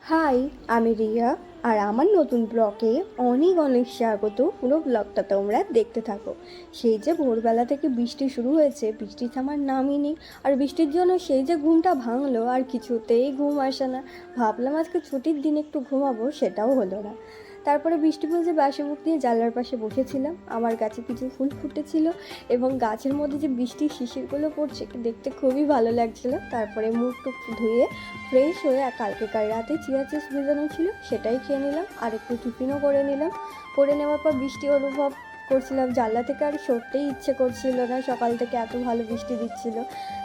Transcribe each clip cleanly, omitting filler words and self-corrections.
High, আমি রিয়া। আর আমার নতুন ব্লগে অনেক অনেক স্বাগত। পুরো ব্লগটা তোমরা দেখতে থাকো। সেই যে ভোরবেলা থেকে বৃষ্টি শুরু হয়েছে, বৃষ্টি থামার নামই নেই। আর বৃষ্টির জন্য সেই যে ঘুমটা ভাঙলো, আর কিছুতেই ঘুম আসে না। ভাবলাম আজকে ছুটির দিন একটু ঘুমাবো, সেটাও হলো না। তারপরে বৃষ্টি পড়ছে, বাসি মুখ নিয়ে জানলার পাশে বসেছিলাম। আমার গাছে কিছু ফুল ফুটেছিল এবং গাছের মধ্যে যে বৃষ্টির শিশিরগুলো পড়ছে দেখতে খুবই ভালো লাগছিল। তারপরে মুখ টুক ধুয়ে ফ্রেশ হয়ে কালকেকার রাতে চিয়া চিপস ভেজানো ছিল, সেটাই খেয়ে নিলাম। আর একটু টিফিনও করে নিলাম। করে নেওয়ার পর বৃষ্টি অনুভব করছিলাম জানলা থেকে, আর সরতেই ইচ্ছে করছিল না, সকাল থেকে এত ভালো বৃষ্টি দিচ্ছিল।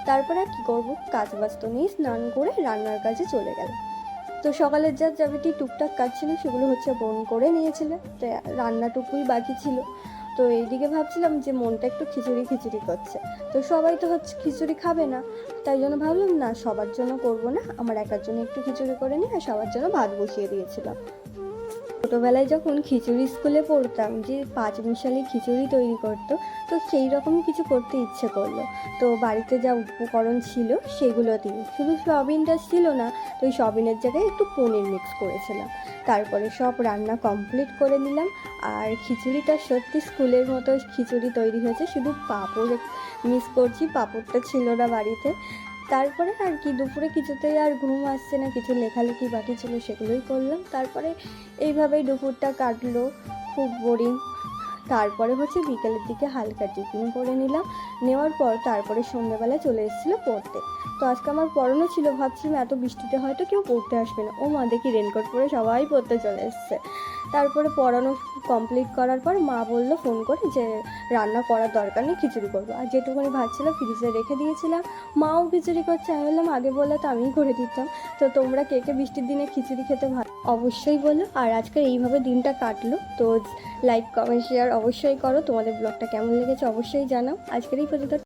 তারপরে আর কী করবো, কাজ বাজ তো নেই, স্নান করে রান্নার কাজে চলে গেলাম। তো সকালের যা যাবতীয় টুকটাক কাজ ছিল সেগুলো বোন করে নিয়েছিল। তো রান্নাটুকুই বাকি ছিল। তো এইদিকে ভাবছিলাম যে মনটা একটু খিচুড়ি খিচুড়ি করছে। তো সবাই তো খিচুড়ি খাবে না, তাই জন্য ভাবলাম না, সবার জন্য করব না, আমার একার জন্য একটু খিচুড়ি করে নিই। আর সবার জন্য ভাত বসিয়ে দিয়েছিলাম। ছোটোবেলায় যখন খিচুড়ি স্কুলে পড়তাম, যে পাঁচমিশালি খিচুড়ি তৈরি করতো, তো সেই রকমই কিছু করতে ইচ্ছে করলো। তো বাড়িতে যা উপকরণ ছিল সেগুলো দিয়ে, শুধু সয়াবিনটা ছিল না, তো ওই সয়াবিনের জায়গায় একটু পনির মিক্স করেছিলাম। তারপরে সব রান্না কমপ্লিট করে নিলাম। আর খিচুড়িটা সত্যি স্কুলের মতো খিচুড়ি তৈরি হয়েছে, শুধু পাঁপড় মিস করছি, পাঁপড়টা ছিল না বাড়িতে। তারপরে আর কি, দুপুরে কিছুতেই আর ঘুম আসছে না, কিছু লেখালেখি বাকি ছিল সেগুলোই করলাম। তারপরে এইভাবেই দুপুরটা কাটলো, খুব বোরিং। তারপরে বিকেলের দিকে হালকা টিফিন করে নিলাম। নেওয়ার পর তারপরে সন্ধ্যেবেলায় চলে এসেছিলো পড়তে। তো আজকে আমার পড়ানো ছিল, ভাবছিলাম এত বৃষ্টিতে হয়তো কেউ পড়তে আসবে না। ও মা, দেখি রেনকোট পরে সবাই পড়তে চলে এসছে। তারপরে পড়ানো কমপ্লিট করার পর মা বললো ফোন করে যে রান্না করার দরকার নেই, খিচুড়ি করবো। আর যেটুকুনি ভাত ছিল ফ্রিজে রেখে দিয়েছিলাম। মাও খিচুড়ি করছে, আমি বললাম আগে বললে তো আমিই করে দিতাম। তো তোমরা কে কে বৃষ্টির দিনে খিচুড়ি খেতে ভালো অবশ্যই বলো। আর আজকে এইভাবে দিনটা কাটলো। তো লাইক কমেন্ট শেয়ার অবশ্যই করো। তোমাদের ব্লগটা কেমন লেগেছে অবশ্যই জানাও। আজকের এই পর্যন্ত।